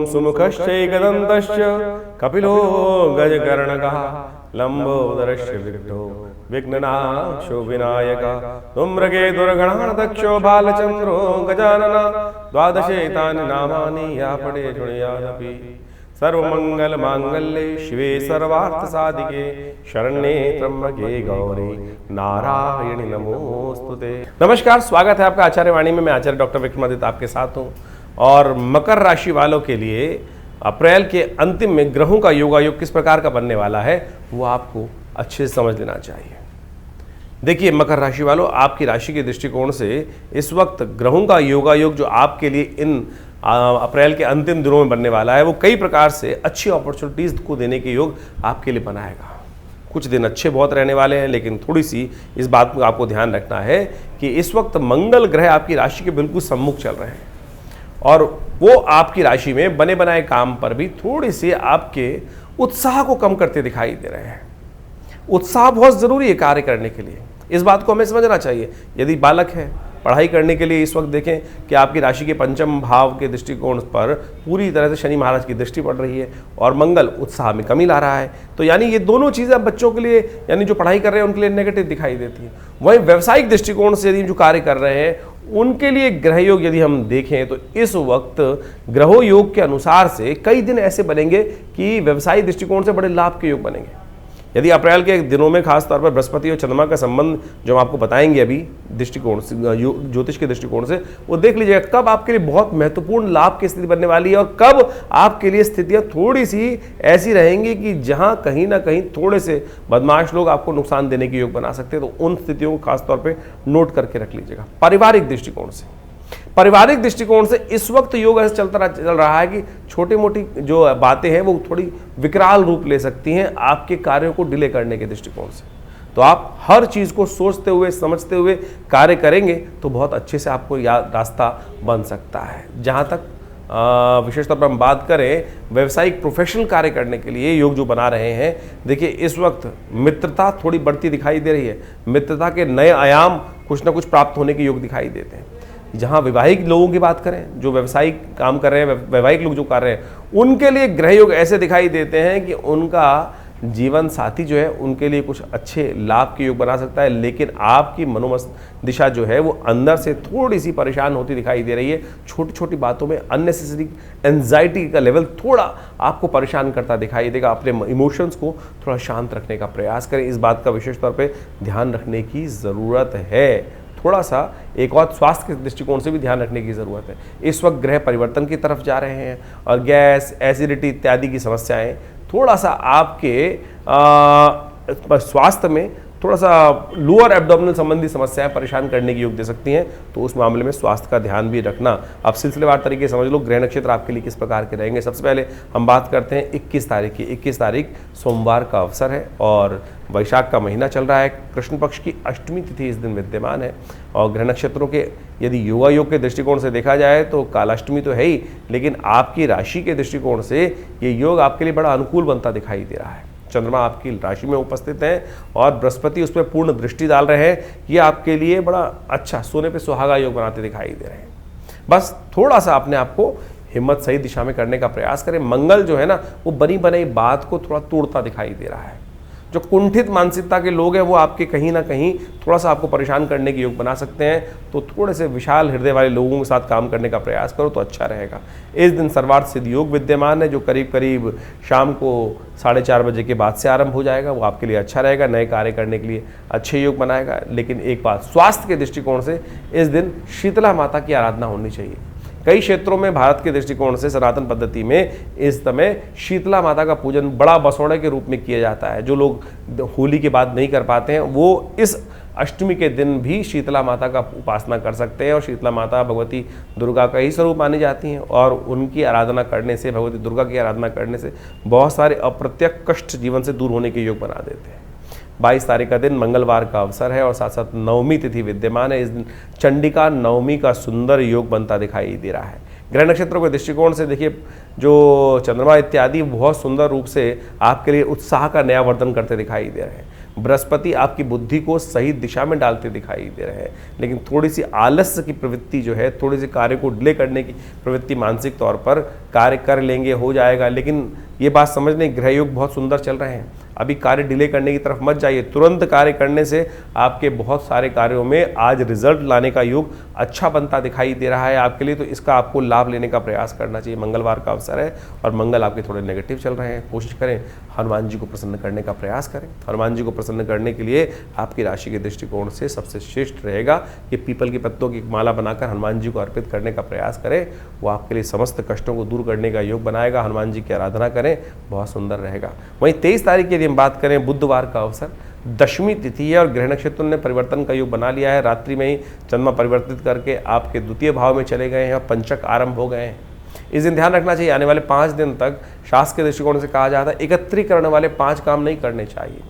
सुमुखश्चैकदन्तश्च कपिलो गजकर्णकः लम्बोदरश्च विघ्नो विघ्ननाशो विनायकः धूम्रकेतुर्गणाध्यक्षो बालचन्द्रो गजानन द्वादशेतानि नामानि या पठे शृणुयादपि। सर्वमंगल मांगल्ये शिवे सर्वार्थसाधिके शरण्ये त्र्यंबके गौरी नारायणी नमोस्तुते। नमस्कार, स्वागत है आपका आचार्य वाणी में। मैं आचार्य डॉक्टर विक्रमादित्य आपके साथ हूँ। और मकर राशि वालों के लिए अप्रैल के अंतिम में ग्रहों का योगायोग किस प्रकार का बनने वाला है वो आपको अच्छे से समझ लेना चाहिए। देखिए मकर राशि वालों, आपकी राशि के दृष्टिकोण से इस वक्त ग्रहों का योगायोग जो आपके लिए इन अप्रैल के अंतिम दिनों में बनने वाला है वो कई प्रकार से अच्छी अपॉर्चुनिटीज को देने के योग आपके लिए बनाएगा। कुछ दिन अच्छे बहुत रहने वाले हैं, लेकिन थोड़ी सी इस बात को आपको ध्यान रखना है कि इस वक्त मंगल ग्रह आपकी राशि के बिल्कुल सम्मुख चल रहे हैं और वो आपकी राशि में बने बनाए काम पर भी थोड़ी सी आपके उत्साह को कम करते दिखाई दे रहे हैं। उत्साह बहुत ज़रूरी है कार्य करने के लिए, इस बात को हमें समझना चाहिए। यदि बालक है पढ़ाई करने के लिए इस वक्त देखें कि आपकी राशि के पंचम भाव के दृष्टिकोण पर पूरी तरह से शनि महाराज की दृष्टि पड़ रही है और मंगल उत्साह में कमी ला रहा है, तो यानी ये दोनों चीज़ें अब बच्चों के लिए यानी जो पढ़ाई कर रहे हैं उनके लिए नेगेटिव दिखाई देती है। वहीं व्यावसायिक दृष्टिकोण से यदि जो कार्य कर रहे हैं उनके लिए ग्रह योग यदि हम देखें तो इस वक्त ग्रहों योग के अनुसार से कई दिन ऐसे बनेंगे कि व्यवसायिक दृष्टिकोण से बड़े लाभ के योग बनेंगे। यदि अप्रैल के दिनों में खास तौर पर बृहस्पति और चंद्रमा का संबंध जो हम आपको बताएंगे अभी दृष्टिकोण से, ज्योतिष के दृष्टिकोण से, वो देख लीजिएगा कब आपके लिए बहुत महत्वपूर्ण लाभ की स्थिति बनने वाली है और कब आपके लिए स्थितियां थोड़ी सी ऐसी रहेंगी कि जहां कहीं ना कहीं थोड़े से बदमाश लोग आपको नुकसान देने के योग बना सकते हैं। तो उन स्थितियों को खास तौर पर नोट करके रख लीजिएगा। पारिवारिक दृष्टिकोण से इस वक्त योग ऐसा चल रहा है कि छोटी मोटी जो बातें हैं वो थोड़ी विकराल रूप ले सकती हैं आपके कार्यों को डिले करने के दृष्टिकोण से। तो आप हर चीज़ को सोचते हुए समझते हुए कार्य करेंगे तो बहुत अच्छे से आपको रास्ता बन सकता है। जहाँ तक विशेष तौर पर हम बात करें व्यवसायिक प्रोफेशनल कार्य करने के लिए योग जो बना रहे हैं, देखिए इस वक्त मित्रता थोड़ी बढ़ती दिखाई दे रही है। मित्रता के नए आयाम कुछ ना कुछ प्राप्त होने के योग दिखाई देते हैं। जहाँ वैवाहिक लोगों की बात करें, जो व्यवसायिक काम कर रहे हैं, वैवाहिक लोग जो कर रहे हैं, उनके लिए ग्रह योग ऐसे दिखाई देते हैं कि उनका जीवन साथी जो है उनके लिए कुछ अच्छे लाभ के योग बना सकता है, लेकिन आपकी मनोमस्त दिशा जो है वो अंदर से थोड़ी सी परेशान होती दिखाई दे रही है। छोटी छोटी बातों में अननेसेसरी एंजाइटी का लेवल थोड़ा आपको परेशान करता दिखाई देगा। अपने इमोशंस को थोड़ा शांत रखने का प्रयास करें, इस बात का विशेष तौर पर ध्यान रखने की ज़रूरत है। थोड़ा सा एक और स्वास्थ्य के दृष्टिकोण से भी ध्यान रखने की ज़रूरत है। इस वक्त ग्रह परिवर्तन की तरफ जा रहे हैं और गैस, एसिडिटी इत्यादि की समस्याएं थोड़ा सा आपके स्वास्थ्य में थोड़ा सा लोअर एब्डोमिनल संबंधी समस्याएं परेशान करने की योग दे सकती हैं। तो उस मामले में स्वास्थ्य का ध्यान भी रखना। अब सिलसिलेवार तरीके से समझ लो ग्रह नक्षत्र आपके लिए किस प्रकार के रहेंगे। सबसे पहले हम बात करते हैं 21 तारीख की। 21 तारीख सोमवार का अवसर है और वैशाख का महीना चल रहा है। कृष्ण पक्ष की अष्टमी तिथि इस दिन विद्यमान है और ग्रह नक्षत्रों के यदि योगा योग के दृष्टिकोण से देखा जाए तो कालाष्टमी तो है ही, लेकिन आपकी राशि के दृष्टिकोण से ये योग आपके लिए बड़ा अनुकूल बनता दिखाई दे रहा है। चंद्रमा आपकी राशि में उपस्थित हैं और बृहस्पति उस पर पूर्ण दृष्टि डाल रहे हैं। ये आपके लिए बड़ा अच्छा सोने पे सुहागा योग बनाते दिखाई दे रहे हैं। बस थोड़ा सा अपने आप को हिम्मत सही दिशा में करने का प्रयास करें। मंगल जो है ना वो बनी बनाई बात को थोड़ा तोड़ता दिखाई दे रहा है। जो कुंठित मानसिकता के लोग हैं वो आपके कहीं ना कहीं थोड़ा सा आपको परेशान करने के योग बना सकते हैं। तो थोड़े से विशाल हृदय वाले लोगों के साथ काम करने का प्रयास करो तो अच्छा रहेगा। इस दिन सर्वार्थ सिद्ध योग विद्यमान है जो करीब करीब शाम को 4:30 बजे के बाद से आरंभ हो जाएगा। वो आपके लिए अच्छा रहेगा, नए कार्य करने के लिए अच्छे योग बनाएगा। लेकिन एक बात, स्वास्थ्य के दृष्टिकोण से इस दिन शीतला माता की आराधना होनी चाहिए। कई क्षेत्रों में भारत के दृष्टिकोण से सनातन पद्धति में इस समय शीतला माता का पूजन बड़ा बसोड़े के रूप में किया जाता है। जो लोग होली के बाद नहीं कर पाते हैं वो इस अष्टमी के दिन भी शीतला माता का उपासना कर सकते हैं और शीतला माता भगवती दुर्गा का ही स्वरूप मानी जाती हैं और उनकी आराधना करने से, भगवती दुर्गा की आराधना करने से बहुत सारे अप्रत्यक्ष कष्ट जीवन से दूर होने के योग बना देते हैं। 22 तारीख का दिन मंगलवार का अवसर है और साथ साथ नवमी तिथि विद्यमान है। इस दिन चंडिका नवमी का सुंदर योग बनता दिखाई दे रहा है। ग्रह नक्षत्रों के दृष्टिकोण से देखिए जो चंद्रमा इत्यादि बहुत सुंदर रूप से आपके लिए उत्साह का नया वर्धन करते दिखाई दे रहे हैं। बृहस्पति आपकी बुद्धि को सही दिशा में डालते दिखाई दे रहे हैं, लेकिन थोड़ी सी आलस्य की प्रवृत्ति जो है, थोड़ी सी कार्य को डिले करने की प्रवृत्ति मानसिक तौर पर, कार्य कर लेंगे हो जाएगा, लेकिन ये बात समझने ग्रह योग बहुत सुंदर चल रहे हैं, अभी कार्य डिले करने की तरफ मत जाइए। तुरंत कार्य करने से आपके बहुत सारे कार्यों में आज रिजल्ट लाने का योग अच्छा बनता दिखाई दे रहा है आपके लिए, तो इसका आपको लाभ लेने का प्रयास करना चाहिए। मंगलवार का अवसर है और मंगल आपके थोड़े नेगेटिव चल रहे हैं, कोशिश करें हनुमान जी को प्रसन्न करने का प्रयास करें। हनुमान जी को प्रसन्न करने के लिए आपकी राशि के दृष्टिकोण से सबसे श्रेष्ठ रहेगा कि पीपल की पत्तों की माला बनाकर हनुमान जी को अर्पित करने का प्रयास करें, वो आपके लिए समस्त कष्टों को दूर करने का योग बनाएगा। हनुमान जी की आराधना करें, बहुत सुंदर रहेगा। वहीं 23 तारीख की हम बात करें, बुधवार का अवसर, दशमी तिथि है और ग्रह नक्षत्र ने परिवर्तन का योग बना लिया है। रात्रि में ही चंद्रमा परिवर्तित करके आपके द्वितीय भाव में चले गए हैं और पंचक आरंभ हो गए हैं। इस दिन ध्यान रखना चाहिए, आने वाले 5 दिन तक शास्त्र के दृष्टिकोण से कहा जाता है एकत्रीकरण वाले 5 काम नहीं करने चाहिए।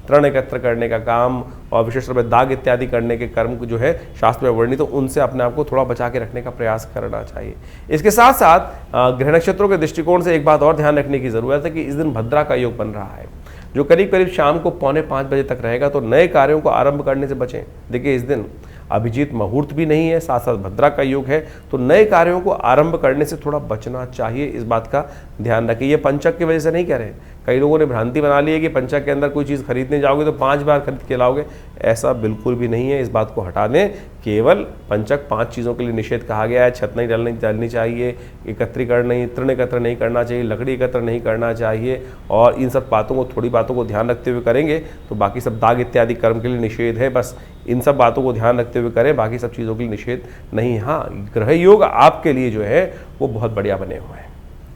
तृण एकत्र करने का काम और विशेष रूप से दाग इत्यादि करने के कर्म जो है शास्त्र में वर्णित, तो उनसे अपने आप को थोड़ा बचा के रखने का प्रयास करना चाहिए। इसके साथ साथ ग्रह नक्षत्रों के दृष्टिकोण से एक बात और ध्यान रखने की जरूरत है कि इस दिन भद्रा का योग बन रहा है, जो करीब करीब शाम को 4:45 बजे तक रहेगा, तो नए कार्यों को आरंभ करने से बचें। देखिए इस दिन अभिजीत मुहूर्त भी नहीं है, साथ साथ भद्रा का योग है, तो नए कार्यों को आरंभ करने से थोड़ा बचना चाहिए, इस बात का ध्यान रखें। ये पंचक की वजह से नहीं कह रहे, कई लोगों ने भ्रांति बना ली है कि पंचक के अंदर कोई चीज़ खरीदने जाओगे तो 5 बार खरीद के लाओगे, ऐसा बिल्कुल भी नहीं है, इस बात को हटा दें। केवल पंचक 5 चीज़ों के लिए निषेध कहा गया है, छत नहीं डालनी चाहिए, एकत्रीकरण नहीं, तृण एकत्र नहीं करना चाहिए, लकड़ी एकत्र नहीं करना चाहिए, और इन सब बातों को, थोड़ी बातों को ध्यान रखते हुए करेंगे तो बाकी सब दाग इत्यादि कर्म के लिए निषेध है, बस इन सब बातों को ध्यान रखते हुए करें, बाकी सब चीज़ों के लिए निषेध नहीं। हाँ, ग्रह योग आपके लिए जो है वो बहुत बढ़िया बने हुए हैं,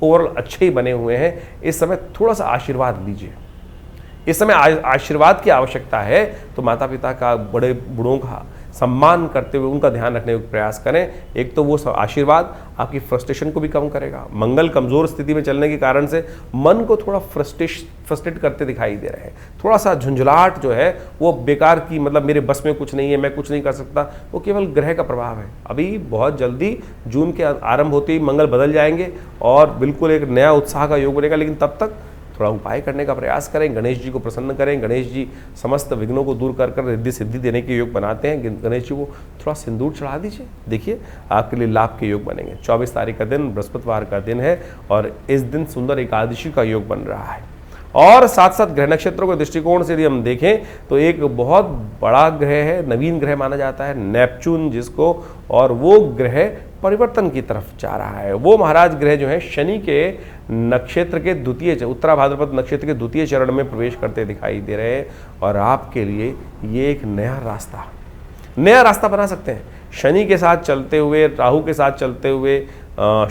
ओवरऑल अच्छे ही बने हुए हैं। इस समय थोड़ा सा आशीर्वाद लीजिए, इस समय आशीर्वाद की आवश्यकता है, तो माता पिता का, बड़े बूढ़ों का सम्मान करते हुए उनका ध्यान रखने का प्रयास करें। एक तो वो आशीर्वाद आपकी फ्रस्ट्रेशन को भी कम करेगा। मंगल कमज़ोर स्थिति में चलने के कारण से मन को थोड़ा फ्रस्ट्रेट करते दिखाई दे रहे हैं, थोड़ा सा झुंझलाहट जो है वो बेकार की, मतलब मेरे बस में कुछ नहीं है, मैं कुछ नहीं कर सकता, वो केवल ग्रह का प्रभाव है। अभी बहुत जल्दी जून के आरंभ होते ही मंगल बदल जाएंगे और बिल्कुल एक नया उत्साह का योग बनेगा, लेकिन तब तक थोड़ा उपाय करने का प्रयास करें, गणेश जी को प्रसन्न करें। गणेश जी समस्त विघ्नों को दूर कर कर रिद्धि सिद्धि देने के योग बनाते हैं। गणेश जी को थोड़ा सिंदूर चढ़ा दीजिए, देखिए आपके लिए लाभ के योग बनेंगे। 24 तारीख का दिन बृहस्पतिवार का दिन है और इस दिन सुंदर एकादशी का योग बन रहा है। और साथ साथ ग्रह नक्षत्रों के दृष्टिकोण से यदि हम देखें तो एक बहुत बड़ा ग्रह है, नवीन ग्रह माना जाता है नेपच्यून जिसको, और वो ग्रह परिवर्तन की तरफ जा रहा है। वो महाराज ग्रह जो है शनि के नक्षत्र के द्वितीय, उत्तरा भाद्रपद नक्षत्र के द्वितीय चरण में प्रवेश करते दिखाई दे रहे हैं, और आपके लिए ये एक नया रास्ता बना सकते हैं। शनि के साथ चलते हुए, राहु के साथ चलते हुए,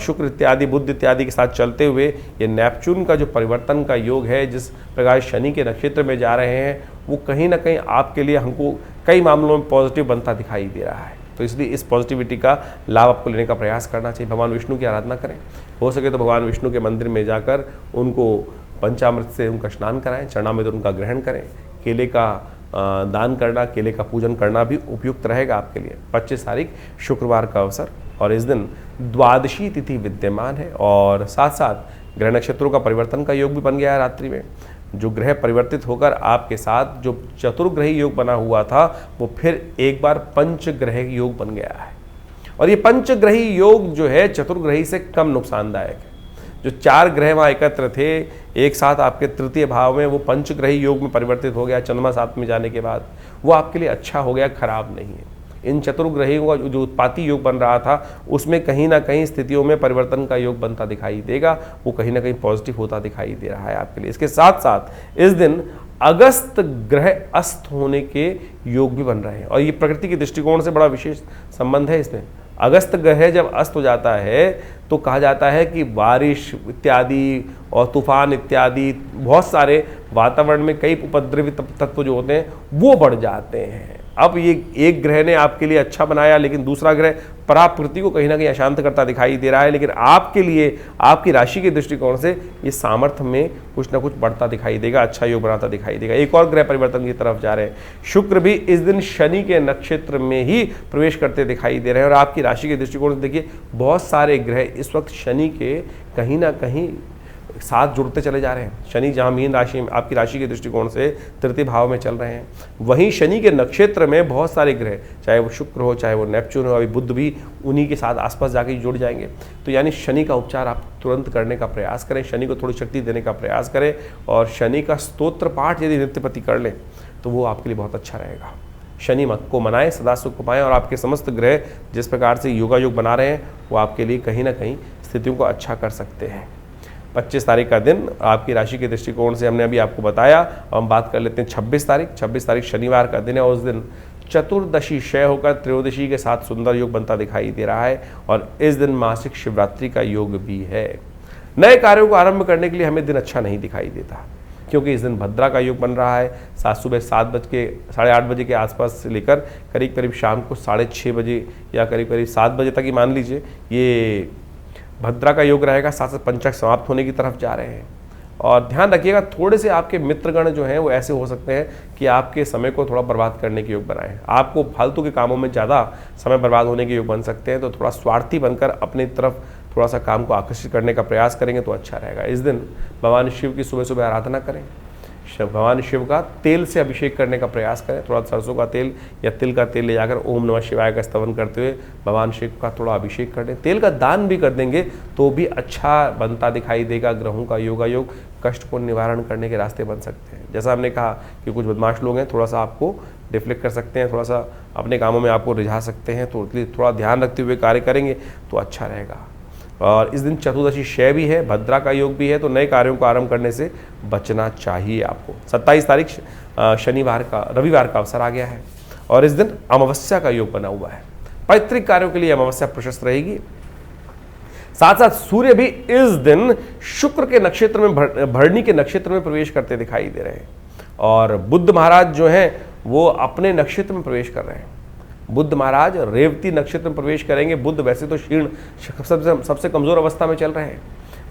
शुक्र इत्यादि, बुध इत्यादि के साथ चलते हुए, ये नेपच्यून का जो परिवर्तन का योग है, जिस प्रकार शनि के नक्षत्र में जा रहे हैं, वो कहीं ना कहीं आपके लिए हमको कई मामलों में पॉजिटिव बनता दिखाई दे रहा है। तो इसलिए इस पॉजिटिविटी का लाभ आपको लेने का प्रयास करना चाहिए। भगवान विष्णु की आराधना करें, हो सके तो भगवान विष्णु के मंदिर में जाकर उनको पंचामृत से उनका स्नान कराएं, चरणामृत उनका ग्रहण करें, केले का दान करना, केले का पूजन करना भी उपयुक्त रहेगा आपके लिए। 25 तारीख शुक्रवार का अवसर, और इस दिन द्वादशी तिथि विद्यमान है, और साथ साथ ग्रह नक्षत्रों का परिवर्तन का योग भी बन गया है। रात्रि में जो ग्रह परिवर्तित होकर आपके साथ जो चतुर्ग्रही योग बना हुआ था, वो फिर एक बार पंचग्रह योग बन गया है, और ये पंचग्रही योग जो है चतुर्ग्रही से कम नुकसानदायक है। जो 4 ग्रह वहाँ एकत्र थे एक साथ आपके तृतीय भाव में, वो पंचग्रही योग में परिवर्तित हो गया चंद्रमा साथ में जाने के बाद, वो आपके लिए अच्छा हो गया, खराब नहीं है। इन चतुर्ग्रहियों का जो उत्पाती योग बन रहा था, उसमें कहीं ना कहीं स्थितियों में परिवर्तन का योग बनता दिखाई देगा, वो कहीं ना कहीं पॉजिटिव होता दिखाई दे रहा है आपके लिए। इसके साथ साथ इस दिन अगस्त ग्रह अस्त होने के योग भी बन रहे हैं, और ये प्रकृति के दृष्टिकोण से बड़ा विशेष संबंध है इसमें। अगस्त ग्रह जब अस्त हो जाता है तो कहा जाता है कि बारिश इत्यादि और तूफान इत्यादि, बहुत सारे वातावरण में कई उपद्रवी तत्व जो होते हैं वो बढ़ जाते हैं। अब ये एक ग्रह ने आपके लिए अच्छा बनाया, लेकिन दूसरा ग्रह पराप्रकृति को कहीं ना कहीं अशांत करता दिखाई दे रहा है, लेकिन आपके लिए, आपकी राशि के दृष्टिकोण से ये सामर्थ्य में कुछ ना कुछ बढ़ता दिखाई देगा, अच्छा योग बनाता दिखाई देगा। एक और ग्रह परिवर्तन की तरफ जा रहे हैं, शुक्र भी इस दिन शनि के नक्षत्र में ही प्रवेश करते दिखाई दे रहे हैं, और आपकी राशि के दृष्टिकोण से देखिए बहुत सारे ग्रह इस वक्त शनि के कहीं ना कहीं साथ जुड़ते चले जा रहे हैं। शनि जहाँ मीन राशि में आपकी राशि के दृष्टिकोण से तृतीय भाव में चल रहे हैं, वहीं शनि के नक्षत्र में बहुत सारे ग्रह, चाहे वो शुक्र हो, चाहे वो नेपच्यून हो, अभी बुध भी उन्हीं के साथ आसपास जाके जुड़ जाएंगे। तो यानी शनि का उपचार आप तुरंत करने का प्रयास करें, शनि को थोड़ी शक्ति देने का प्रयास करें, और शनि का स्तोत्र पाठ यदि नित्यपति कर लें तो वो आपके लिए बहुत अच्छा रहेगा। शनि को मनाएं, सदा सुख को पाएं, और आपके समस्त ग्रह जिस प्रकार से योगा योग बना रहे हैं वो आपके लिए कहीं ना कहीं स्थितियों को अच्छा कर सकते हैं। 25 तारीख का दिन आपकी राशि के दृष्टिकोण से हमने अभी आपको बताया। अब हम बात कर लेते हैं 26 तारीख। 26 तारीख शनिवार का दिन है, और उस दिन चतुर्दशी क्षय होकर त्रयोदशी के साथ सुंदर योग बनता दिखाई दे रहा है, और इस दिन मासिक शिवरात्रि का योग भी है। नए कार्यों को आरंभ करने के लिए हमें दिन अच्छा नहीं दिखाई देता, क्योंकि इस दिन भद्रा का योग बन रहा है। सुबह 7:08 बजे के आसपास से लेकर करीब करीब शाम को 6:30 बजे या करीब करीब 7 बजे तक ही मान लीजिए ये भद्रा का योग रहेगा। साथ साथ पंचक समाप्त होने की तरफ जा रहे हैं, और ध्यान रखिएगा थोड़े से आपके मित्रगण जो हैं वो ऐसे हो सकते हैं कि आपके समय को थोड़ा बर्बाद करने के योग बनाएं, आपको फालतू के कामों में ज़्यादा समय बर्बाद होने के योग बन सकते हैं। तो थोड़ा स्वार्थी बनकर अपनी तरफ थोड़ा सा काम को आकर्षित करने का प्रयास करेंगे तो अच्छा रहेगा। इस दिन भगवान शिव की सुबह सुबह आराधना करें, भगवान शिव का तेल से अभिषेक करने का प्रयास करें। थोड़ा सरसों का तेल या तिल का तेल ले जाकर ओम नमः शिवाय का स्तवन करते हुए भगवान शिव का थोड़ा अभिषेक कर दें। तेल का दान भी कर देंगे तो भी अच्छा बनता दिखाई देगा। ग्रहों का योगा योग कष्ट को निवारण करने के रास्ते बन सकते हैं। जैसा हमने कहा कि कुछ बदमाश लोग हैं, थोड़ा सा आपको डिफ्लेक्ट कर सकते हैं, थोड़ा सा अपने कामों में आपको रिझा सकते हैं, तो इसलिए थोड़ा ध्यान रखते हुए कार्य करेंगे तो अच्छा रहेगा। और इस दिन चतुर्दशी क्षय भी है, भद्रा का योग भी है, तो नए कार्यों को आरंभ करने से बचना चाहिए आपको। 27 तारीख रविवार का अवसर आ गया है, और इस दिन अमावस्या का योग बना हुआ है। पैतृक कार्यों के लिए अमावस्या प्रशस्त रहेगी। साथ साथ सूर्य भी इस दिन शुक्र के नक्षत्र में भरणी के नक्षत्र में प्रवेश करते दिखाई दे रहे हैं, और बुद्ध महाराज जो हैं वो अपने नक्षत्र में प्रवेश कर रहे हैं। बुद्ध महाराज रेवती नक्षत्र में प्रवेश करेंगे। बुद्ध वैसे तो क्षीण सबसे कमजोर अवस्था में चल रहे हैं,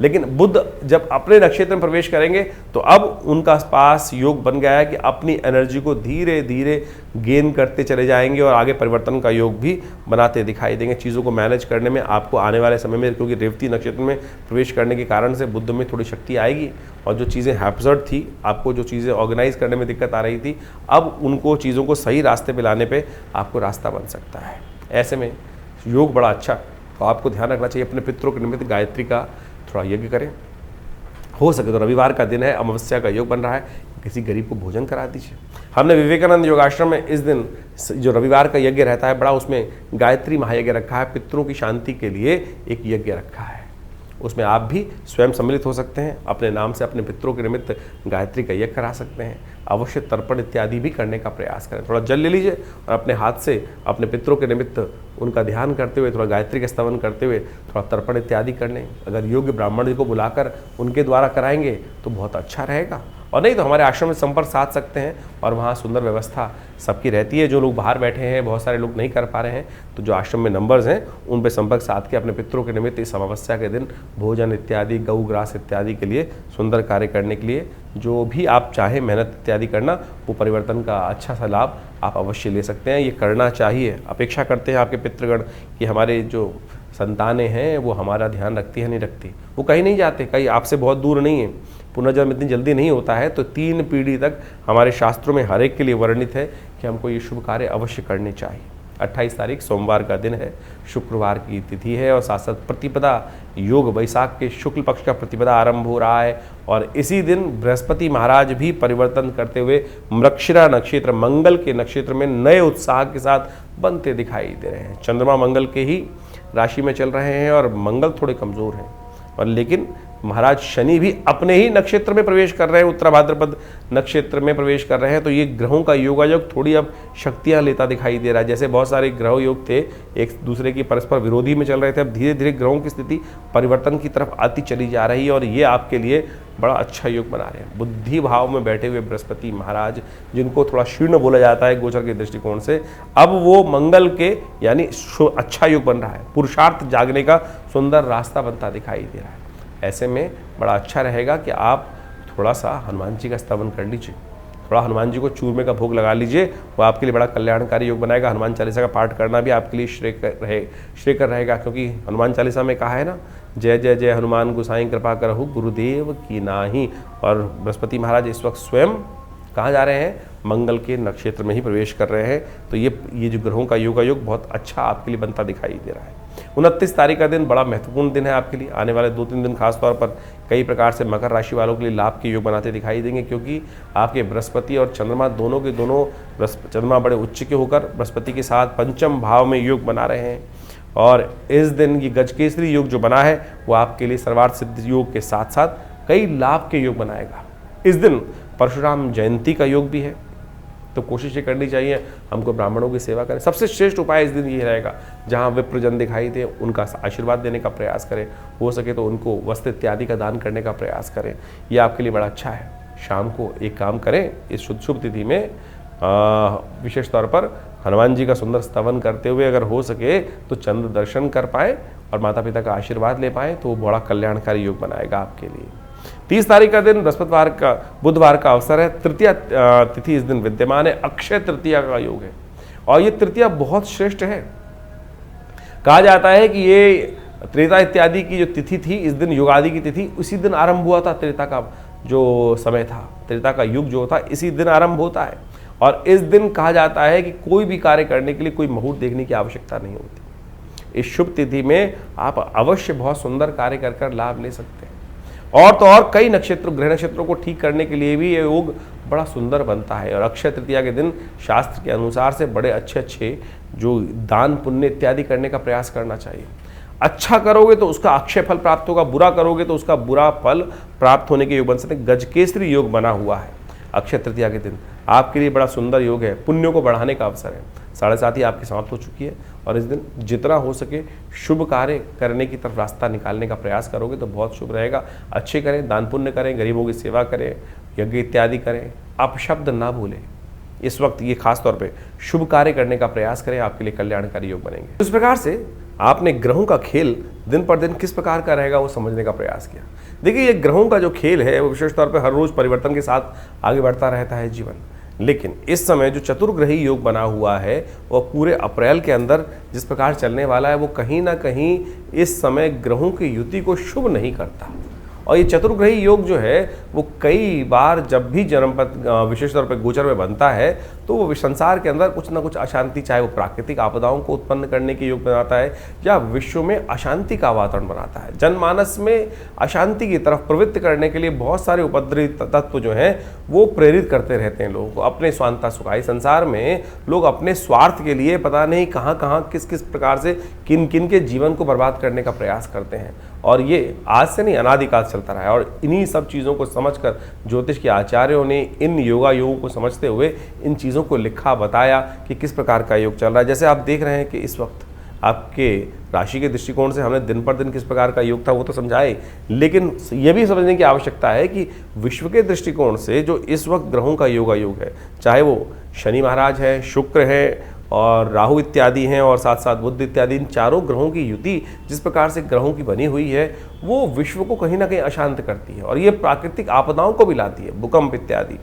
लेकिन बुद्ध जब अपने नक्षत्र में प्रवेश करेंगे तो अब उनका पास योग बन गया है कि अपनी एनर्जी को धीरे धीरे गेन करते चले जाएंगे, और आगे परिवर्तन का योग भी बनाते दिखाई देंगे। चीज़ों को मैनेज करने में आपको आने वाले समय में, क्योंकि रेवती नक्षत्र में प्रवेश करने के कारण से बुद्ध में थोड़ी शक्ति आएगी, और जो चीज़ें हैप्सर्ड थी, आपको जो चीज़ें ऑर्गेनाइज करने में दिक्कत आ रही थी, अब उनको चीज़ों को सही रास्ते पर लाने पर आपको रास्ता बन सकता है। ऐसे में योग बड़ा अच्छा, तो आपको ध्यान रखना चाहिए अपने पितरों के निमित्त गायत्री का थोड़ा यज्ञ करें। हो सके तो रविवार का दिन है, अमावस्या का योग बन रहा है, किसी गरीब को भोजन करा दीजिए। हमने विवेकानंद योगाश्रम में इस दिन जो रविवार का यज्ञ रहता है बड़ा, उसमें गायत्री महायज्ञ रखा है, पितरों की शांति के लिए एक यज्ञ रखा है। उसमें आप भी स्वयं सम्मिलित हो सकते हैं, अपने नाम से अपने पितरों के निमित्त गायत्री का यज्ञ करा सकते हैं। अवश्य तर्पण इत्यादि भी करने का प्रयास करें। थोड़ा जल ले लीजिए और अपने हाथ से अपने पितरों के निमित्त उनका ध्यान करते हुए, थोड़ा गायत्री का स्तवन करते हुए थोड़ा तर्पण इत्यादि कर लें। अगर योग्य ब्राह्मण जी को बुलाकर उनके द्वारा कराएंगे तो बहुत अच्छा रहेगा, और नहीं तो हमारे आश्रम में संपर्क साध सकते हैं, और वहाँ सुंदर व्यवस्था सबकी रहती है। जो लोग बाहर बैठे हैं, बहुत सारे लोग नहीं कर पा रहे हैं, तो जो आश्रम में नंबर्स हैं उन पर संपर्क साध के अपने पितरों के निमित्त इस अमावस्या के दिन भोजन इत्यादि, गौ ग्रास इत्यादि के लिए सुंदर कार्य करने के लिए जो भी आप चाहें मेहनत इत्यादि करना, वो परिवर्तन का अच्छा सा लाभ आप अवश्य ले सकते हैं। ये करना चाहिए। अपेक्षा करते हैं आपके पितृगण कि हमारे जो संतानें हैं वो हमारा ध्यान रखती है, नहीं रखती, वो कहीं नहीं जाते, कहीं आपसे बहुत दूर नहीं है। पुनर्जन्म इतनी जल्दी नहीं होता है, तो 3 पीढ़ी तक हमारे शास्त्रों में हर एक के लिए वर्णित है कि हमको ये शुभ कार्य अवश्य करने चाहिए। 28 तारीख सोमवार का दिन है, शुक्रवार की तिथि है, और साथ साथ प्रतिपदा योग, वैशाख के शुक्ल पक्ष का प्रतिपदा आरंभ हो रहा है, और इसी दिन बृहस्पति महाराज भी परिवर्तन करते हुए मृगशिरा नक्षत्र, मंगल के नक्षत्र में नए उत्साह के साथ बनते दिखाई दे रहे हैं। चंद्रमा मंगल के ही राशि में चल रहे हैं, और मंगल थोड़े कमज़ोर हैं, और लेकिन महाराज शनि भी अपने ही नक्षत्र में प्रवेश कर रहे हैं, उत्तरा भाद्रपद नक्षत्र में प्रवेश कर रहे हैं। तो ये ग्रहों का योगायोग थोड़ी अब शक्तियां लेता दिखाई दे रहा है। जैसे बहुत सारे ग्रह योग थे एक दूसरे की परस्पर विरोधी में चल रहे थे, अब धीरे धीरे ग्रहों की स्थिति परिवर्तन की तरफ आती चली जा रही है, और ये आपके लिए बड़ा अच्छा योग बना रहे हैं। बुद्धि भाव में बैठे हुए बृहस्पति महाराज, जिनको थोड़ा शीर्ण बोला जाता है गोचर के दृष्टिकोण से, अब वो मंगल के यानी अच्छा योग बन रहा है। पुरुषार्थ जागने का सुंदर रास्ता बनता दिखाई दे रहा है। ऐसे में बड़ा अच्छा रहेगा कि आप थोड़ा सा हनुमान जी का स्तवन कर लीजिए, थोड़ा हनुमान जी को चूरमे का भोग लगा लीजिए, वो आपके लिए बड़ा कल्याणकारी योग बनाएगा। हनुमान चालीसा का पाठ करना भी आपके लिए श्रेयकर रहेगा, क्योंकि हनुमान चालीसा में कहा है ना जय जय जय हनुमान गोसाई कृपा करहु गुरुदेव की नाही। और बृहस्पति महाराज इस वक्त स्वयं कहाँ जा रहे हैं? मंगल के नक्षत्र में ही प्रवेश कर रहे हैं। तो ये जो ग्रहों का योगायोग बहुत अच्छा आपके लिए बनता दिखाई दे रहा है। 29 तारीख का दिन बड़ा महत्वपूर्ण दिन है आपके लिए। आने वाले 2-3 दिन खासतौर पर कई प्रकार से मकर राशि वालों के लिए लाभ के योग बनाते दिखाई देंगे, क्योंकि आपके बृहस्पति और चंद्रमा दोनों के दोनों, चंद्रमा बड़े उच्च के होकर बृहस्पति के साथ पंचम भाव में योग बना रहे हैं। और इस दिन ये गजकेसरी योग जो बना है वो आपके लिए सर्वार्थ सिद्ध योग के साथ साथ कई लाभ के योग बनाएगा। इस दिन परशुराम जयंती का योग भी है, तो कोशिश ये करनी चाहिए हमको ब्राह्मणों की सेवा करें। सबसे श्रेष्ठ उपाय इस दिन ये रहेगा, जहाँ विप्रजन दिखाई दे उनका आशीर्वाद देने का प्रयास करें, हो सके तो उनको वस्त्र इत्यादि का दान करने का प्रयास करें। ये आपके लिए बड़ा अच्छा है। शाम को एक काम करें, इस शुभ तिथि में विशेष तौर पर हनुमान जी का सुंदर स्तवन करते हुए अगर हो सके तो चंद्र दर्शन कर पाए और माता पिता का आशीर्वाद ले पाए तो बड़ा कल्याणकारी योग बनाएगा आपके लिए। 30 तारीख का दिन बुधवार का अवसर है। तृतीया तिथि इस दिन विद्यमान है। अक्षय तृतीया का योग है और ये तृतीया बहुत श्रेष्ठ है। कहा जाता है कि ये त्रेता इत्यादि की जो तिथि थी, इस दिन युगादि की तिथि उसी दिन आरंभ हुआ था। त्रेता का जो समय था, त्रेता का युग जो था इसी दिन आरंभ होता है। और इस दिन कहा जाता है कि कोई भी कार्य करने के लिए कोई मुहूर्त देखने की आवश्यकता नहीं होती। इस शुभ तिथि में आप अवश्य बहुत सुंदर कार्य कर लाभ ले सकते हैं। और तो और कई ग्रह नक्षत्रों को ठीक करने के लिए भी ये योग बड़ा सुंदर बनता है। और अक्षय तृतीया के दिन शास्त्र के अनुसार से बड़े अच्छे जो दान पुण्य इत्यादि करने का प्रयास करना चाहिए। अच्छा करोगे तो उसका अक्षय फल प्राप्त होगा, बुरा करोगे तो उसका बुरा फल प्राप्त होने के योग बन सकते हैं। गजकेसरी योग बना हुआ है अक्षय तृतीया के दिन, आपके लिए बड़ा सुंदर योग है। पुण्यों को बढ़ाने का अवसर है। 7:30 आपकी समाप्त हो चुकी है और इस दिन जितना हो सके शुभ कार्य करने की तरफ रास्ता निकालने का प्रयास करोगे तो बहुत शुभ रहेगा। अच्छे करें, दान पुण्य करें, गरीबों की सेवा करें, यज्ञ इत्यादि करें, अपशब्द ना भूलें। इस वक्त ये खास तौर पे शुभ कार्य करने का प्रयास करें, आपके लिए कल्याणकारी योग बनेंगे। इस प्रकार से आपने ग्रहों का खेल दिन पर दिन किस प्रकार का रहेगा वो समझने का प्रयास किया। देखिए, ये ग्रहों का जो खेल है वो विशेष तौर पे हर रोज परिवर्तन के साथ आगे बढ़ता रहता है जीवन। लेकिन इस समय जो चतुर्ग्रही योग बना हुआ है वो पूरे अप्रैल के अंदर जिस प्रकार चलने वाला है वो कहीं ना कहीं इस समय ग्रहों की युति को शुभ नहीं करता। और ये चतुर्ग्रही योग जो है वो कई बार जब भी जन्मपथ विशेष तौर पर गोचर में बनता है तो वो संसार के अंदर कुछ ना कुछ अशांति, चाहे वो प्राकृतिक आपदाओं को उत्पन्न करने के योग बनाता है या विश्व में अशांति का वातावरण बनाता है। जनमानस में अशांति की तरफ प्रवृत्त करने के लिए बहुत सारे उपद्रवी तत्व जो हैं वो प्रेरित करते रहते हैं लोगों को अपने स्वांता सुखाई। संसार में लोग अपने स्वार्थ के लिए पता नहीं कहाँ किस किस प्रकार से किन किन के जीवन को बर्बाद करने का प्रयास करते हैं। और ये आज से नहीं, अनादिकाल चलता रहा है। और इन्हीं सब चीज़ों को समझकर ज्योतिष के आचार्यों ने इन योगों को समझते हुए इन चीज़ों को लिखा, बताया कि किस प्रकार का योग चल रहा है। जैसे आप देख रहे हैं कि इस वक्त आपके राशि के दृष्टिकोण से हमने दिन पर दिन किस प्रकार का योग था वो तो समझाए, लेकिन ये भी समझने की आवश्यकता है कि विश्व के दृष्टिकोण से जो इस वक्त ग्रहों का योग है, चाहे वो शनि महाराज है, शुक्र है और राहु इत्यादि हैं और साथ साथ बुध इत्यादि, इन चारों ग्रहों की युति जिस प्रकार से ग्रहों की बनी हुई है वो विश्व को कहीं ना कहीं अशांत करती है और ये प्राकृतिक आपदाओं को भी लाती है, भूकंप इत्यादि।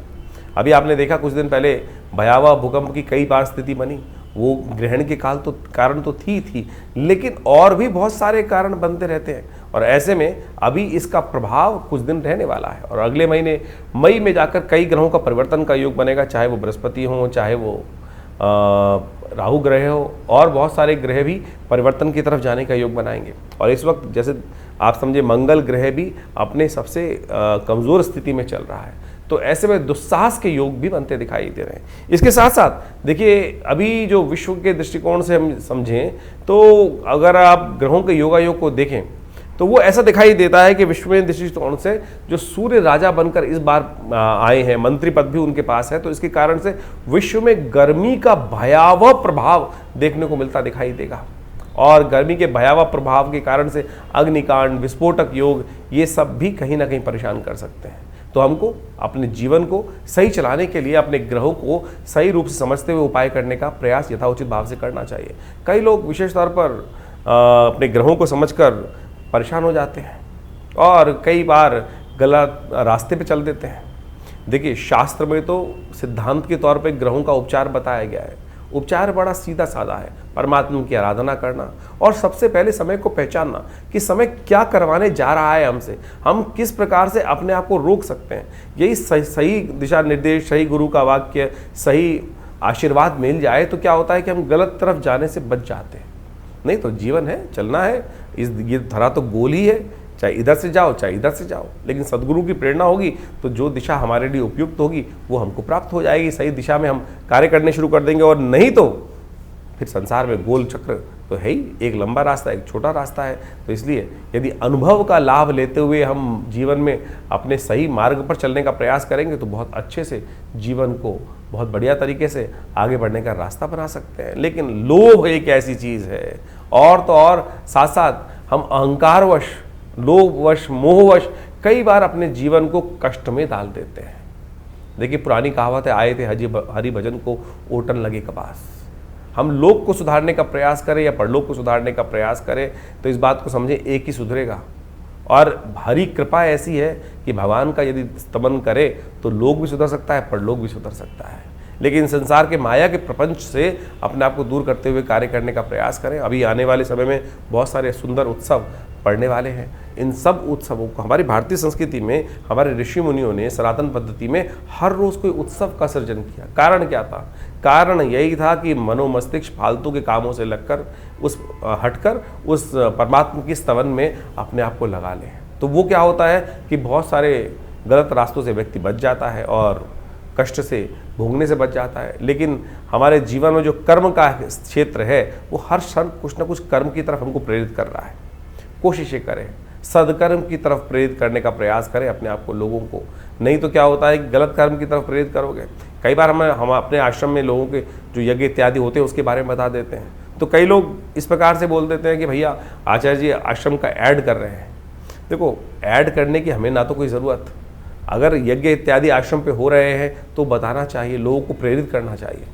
अभी आपने देखा कुछ दिन पहले भयावह भूकंप की कई बार स्थिति बनी। वो ग्रहण के कारण तो थी, लेकिन और भी बहुत सारे कारण बनते रहते हैं। और ऐसे में अभी इसका प्रभाव कुछ दिन रहने वाला है और अगले महीने मई में जाकर कई ग्रहों का परिवर्तन का योग बनेगा, चाहे वो बृहस्पति हो, चाहे वो राहु ग्रह हो, और बहुत सारे ग्रह भी परिवर्तन की तरफ जाने का योग बनाएंगे। और इस वक्त जैसे आप समझे मंगल ग्रह भी अपने सबसे कमज़ोर स्थिति में चल रहा है, तो ऐसे में दुस्साहस के योग भी बनते दिखाई दे रहे हैं। इसके साथ साथ देखिए, अभी जो विश्व के दृष्टिकोण से हम समझें तो अगर आप ग्रहों के योग को देखें तो वो ऐसा दिखाई देता है कि विश्व में दृष्टिकोण से जो सूर्य राजा बनकर इस बार आए हैं, मंत्री पद भी उनके पास है, तो इसके कारण से विश्व में गर्मी का भयावह प्रभाव देखने को मिलता दिखाई देगा। और गर्मी के भयावह प्रभाव के कारण से अग्निकांड, विस्फोटक योग, ये सब भी कहीं ना कहीं परेशान कर सकते हैं। तो हमको अपने जीवन को सही चलाने के लिए अपने ग्रहों को सही रूप से समझते हुए उपाय करने का प्रयास यथाउचित भाव से करना चाहिए। कई लोग विशेष तौर पर अपने ग्रहों को समझकर परेशान हो जाते हैं और कई बार गलत रास्ते पे चल देते हैं। देखिए, शास्त्र में तो सिद्धांत के तौर पे ग्रहों का उपचार बताया गया है उपचार बड़ा सीधा साधा है, परमात्मा की आराधना करना और सबसे पहले समय को पहचानना कि समय क्या करवाने जा रहा है हमसे, हम किस प्रकार से अपने आप को रोक सकते हैं। यही सही दिशा निर्देश, सही गुरु का वाक्य, सही आशीर्वाद मिल जाए तो क्या होता है कि हम गलत तरफ जाने से बच जाते हैं। नहीं तो जीवन है, चलना है, ये धरा तो गोल ही है, चाहे इधर से जाओ चाहे इधर से जाओ, लेकिन सदगुरु की प्रेरणा होगी तो जो दिशा हमारे लिए उपयुक्त होगी वो हमको प्राप्त हो जाएगी। सही दिशा में हम कार्य करने शुरू कर देंगे, और नहीं तो फिर संसार में गोल चक्र तो है ही, एक लंबा रास्ता एक छोटा रास्ता है। तो इसलिए यदि अनुभव का लाभ लेते हुए हम जीवन में अपने सही मार्ग पर चलने का प्रयास करेंगे तो बहुत अच्छे से जीवन को बहुत बढ़िया तरीके से आगे बढ़ने का रास्ता बना सकते हैं। लेकिन लोभ एक ऐसी चीज़ है, और तो और साथ साथ हम अहंकारवश, लोभवश, मोहवश कई बार अपने जीवन को कष्ट में डाल देते हैं। देखिए पुरानी कहावत है, आए थे हरि भजन को ओटन लगे कपास। हम लोक को सुधारने का प्रयास करें या परलोक को सुधारने का प्रयास करें तो इस बात को समझें, एक ही सुधरेगा। और हरी कृपा ऐसी है कि भगवान का यदि स्तमन करे तो लोक भी सुधर सकता है, परलोक भी सुधर सकता है। लेकिन संसार के माया के प्रपंच से अपने आप को दूर करते हुए कार्य करने का प्रयास करें। अभी आने वाले समय में बहुत सारे सुंदर उत्सव पड़ने वाले हैं। इन सब उत्सवों को हमारी भारतीय संस्कृति में हमारे ऋषि मुनियों ने सनातन पद्धति में हर रोज़ कोई उत्सव का सृजन किया। कारण क्या था? कारण यही था कि मनोमस्तिष्क फालतू के कामों से लगकर हटकर उस परमात्मा की स्तवन में अपने आप को लगा लें। तो वो क्या होता है कि बहुत सारे गलत रास्तों से व्यक्ति बच जाता है और कष्ट से भोगने से बच जाता है। लेकिन हमारे जीवन में जो कर्म का क्षेत्र है वो हर क्षण कुछ ना कुछ कर्म की तरफ हमको प्रेरित कर रहा है। कोशिशें करें, सदकर्म की तरफ प्रेरित करने का प्रयास करें अपने आप को, लोगों को। नहीं तो क्या होता है कि गलत कर्म की तरफ प्रेरित करोगे। कई बार हम अपने आश्रम में लोगों के जो यज्ञ इत्यादि होते हैं उसके बारे में बता देते हैं, तो कई लोग इस प्रकार से बोल देते हैं कि भैया आचार्य जी आश्रम का ऐड कर रहे हैं। देखो, ऐड करने की हमें ना तो कोई ज़रूरत, अगर यज्ञ इत्यादि आश्रम पे हो रहे हैं तो बताना चाहिए, लोगों को प्रेरित करना चाहिए।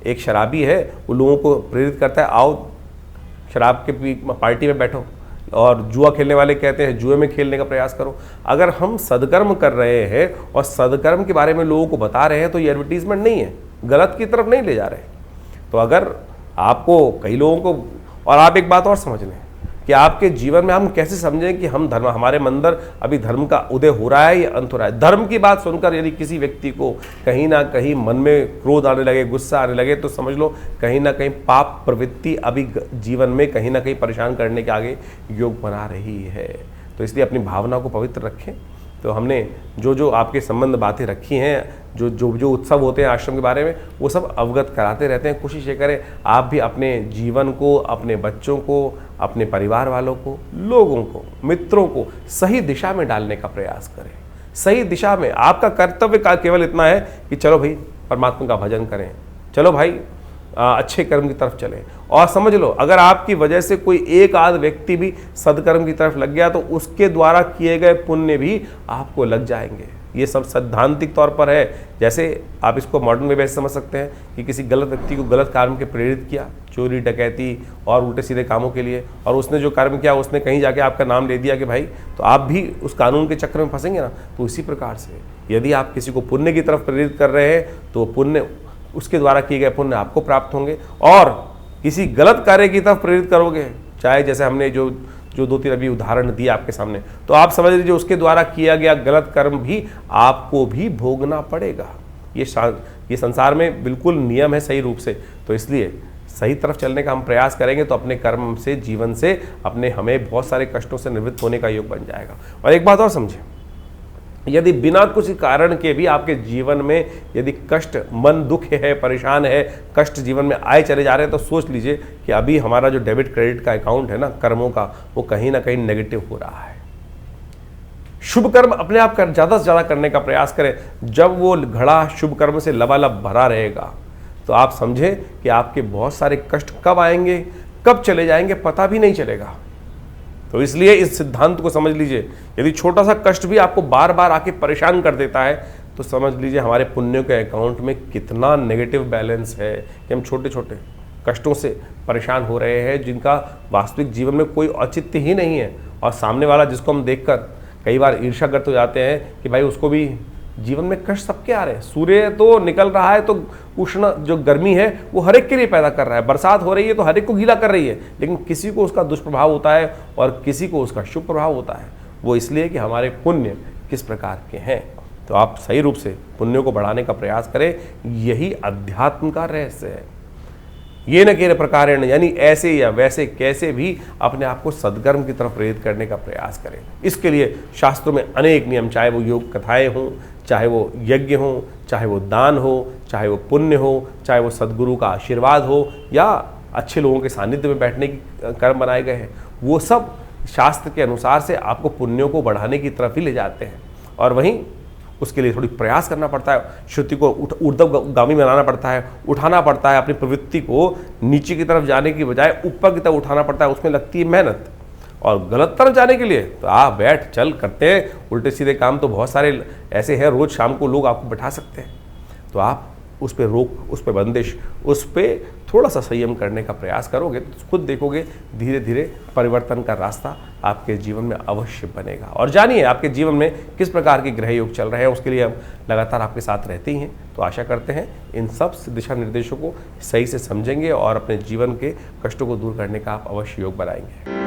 एक शराबी है, वो लोगों को प्रेरित करता है, आओ शराब के पार्टी में बैठो, और जुआ खेलने वाले कहते हैं जुए में खेलने का प्रयास करो। अगर हम सदकर्म कर रहे हैं और सदकर्म के बारे में लोगों को बता रहे हैं तो ये एडवर्टीजमेंट नहीं है, गलत की तरफ नहीं ले जा रहे। तो अगर आपको कई लोगों को, और आप एक बात और समझ लें कि आपके जीवन में हम कैसे समझें कि हम धर्म, हमारे अंदर अभी धर्म का उदय हो रहा है या अंत हो रहा है। धर्म की बात सुनकर यदि किसी व्यक्ति को कहीं ना कहीं मन में क्रोध आने लगे, गुस्सा आने लगे, तो समझ लो कहीं ना कहीं पाप प्रवृत्ति अभी जीवन में कहीं ना कहीं परेशान करने के आगे योग बना रही है। तो इसलिए अपनी भावना को पवित्र रखें। तो हमने जो आपके संबंध बातें रखी हैं, जो उत्सव होते हैं आश्रम के बारे में, वो सब अवगत कराते रहते हैं। कोशिश ये करें आप भी अपने जीवन को, अपने बच्चों को, अपने परिवार वालों को, लोगों को, मित्रों को सही दिशा में डालने का प्रयास करें। सही दिशा में आपका कर्तव्य का केवल इतना है कि चलो भाई परमात्मा का भजन करें, चलो भाई अच्छे कर्म की तरफ चलें। और समझ लो, अगर आपकी वजह से कोई एक आध व्यक्ति भी सदकर्म की तरफ लग गया तो उसके द्वारा किए गए पुण्य भी आपको लग जाएंगे। ये सब सैद्धांतिक तौर पर है। जैसे आप इसको मॉडर्न में वैसे समझ सकते हैं कि किसी गलत व्यक्ति को गलत काम के प्रेरित किया, चोरी डकैती और उल्टे सीधे कामों के लिए, और उसने जो कर्म किया उसने कहीं जाके आपका नाम ले दिया कि भाई, तो आप भी उस कानून के चक्कर में फंसेंगे ना। तो इसी प्रकार से यदि आप किसी को पुण्य की तरफ प्रेरित कर रहे हैं तो पुण्य, उसके द्वारा किए गए पुण्य आपको प्राप्त होंगे। और किसी गलत कार्य की तरफ प्रेरित करोगे, चाहे जैसे हमने जो 2-3 अभी उदाहरण दिए आपके सामने, तो आप समझ लीजिए उसके द्वारा किया गया गलत कर्म भी आपको भी भोगना पड़ेगा। ये संसार में बिल्कुल नियम है सही रूप से। तो इसलिए सही तरफ चलने का हम प्रयास करेंगे तो अपने कर्म से, जीवन से हमें बहुत सारे कष्टों से निवृत्त होने का योग बन जाएगा। और एक बात और समझें, यदि बिना कुछ कारण के भी आपके जीवन में यदि कष्ट, मन दुख है, परेशान है, कष्ट जीवन में आए चले जा रहे हैं, तो सोच लीजिए कि अभी हमारा जो डेबिट क्रेडिट का अकाउंट है ना कर्मों का, वो कहीं ना कहीं नेगेटिव हो रहा है। शुभ कर्म अपने आप ज़्यादा से ज़्यादा करने का प्रयास करें। जब वो घड़ा शुभ कर्म से लबालब भरा रहेगा तो आप समझें कि आपके बहुत सारे कष्ट कब आएंगे, कब चले जाएंगे, पता भी नहीं चलेगा। तो इसलिए इस सिद्धांत को समझ लीजिए, यदि छोटा सा कष्ट भी आपको बार बार आके परेशान कर देता है तो समझ लीजिए हमारे पुण्यों के अकाउंट में कितना नेगेटिव बैलेंस है कि हम छोटे छोटे कष्टों से परेशान हो रहे हैं, जिनका वास्तविक जीवन में कोई औचित्य ही नहीं है। और सामने वाला जिसको हम देखकर कई बार ईर्ष्याग्रस्त हो जाते हैं कि भाई उसको भी जीवन में कष्ट सबके आ रहे हैं। सूर्य तो निकल रहा है तो उष्ण जो गर्मी है वो हर एक के लिए पैदा कर रहा है, बरसात हो रही है तो हर एक को गीला कर रही है, लेकिन किसी को उसका दुष्प्रभाव होता है और किसी को उसका शुभ प्रभाव होता है। वो इसलिए कि हमारे पुण्य किस प्रकार के हैं। तो आप सही रूप से पुण्यों को बढ़ाने का प्रयास करें, यही अध्यात्म का रहस्य है। ये न केन प्रकारेण, यानी ऐसे या वैसे कैसे भी अपने आप को सद्कर्म की तरफ प्रेरित करने का प्रयास करें। इसके लिए शास्त्रों में अनेक नियम, चाहे वो योग कथाएं हों, चाहे वो यज्ञ हो, चाहे वो दान हो, चाहे वो पुण्य हो, चाहे वो सद्गुरु का आशीर्वाद हो, या अच्छे लोगों के सानिध्य में बैठने की कर्म बनाए गए हैं, वो सब शास्त्र के अनुसार से आपको पुण्यों को बढ़ाने की तरफ ही ले जाते हैं। और वहीं उसके लिए थोड़ी प्रयास करना पड़ता है, श्रुति को ऊर्ध्वगामी बनाना पड़ता है, उठाना पड़ता है, अपनी प्रवृत्ति को नीचे की तरफ जाने की बजाय ऊपर की तरफ उठाना पड़ता है। उसमें लगती है मेहनत। और गलत तरफ जाने के लिए तो आप बैठ चल करते हैं, उल्टे सीधे काम तो बहुत सारे ऐसे हैं, रोज शाम को लोग आपको बैठा सकते हैं। तो आप उस पर रोक, उस पर बंदिश, उस पर थोड़ा सा संयम करने का प्रयास करोगे तो खुद देखोगे धीरे धीरे परिवर्तन का रास्ता आपके जीवन में अवश्य बनेगा। और जानिए आपके जीवन में किस प्रकार के ग्रह योग चल रहे हैं, उसके लिए हम लगातार आपके साथ रहते ही हैं। तो आशा करते हैं इन सब दिशा निर्देशों को सही से समझेंगे और अपने जीवन के कष्टों को दूर करने का आप अवश्य योग बनाएंगे।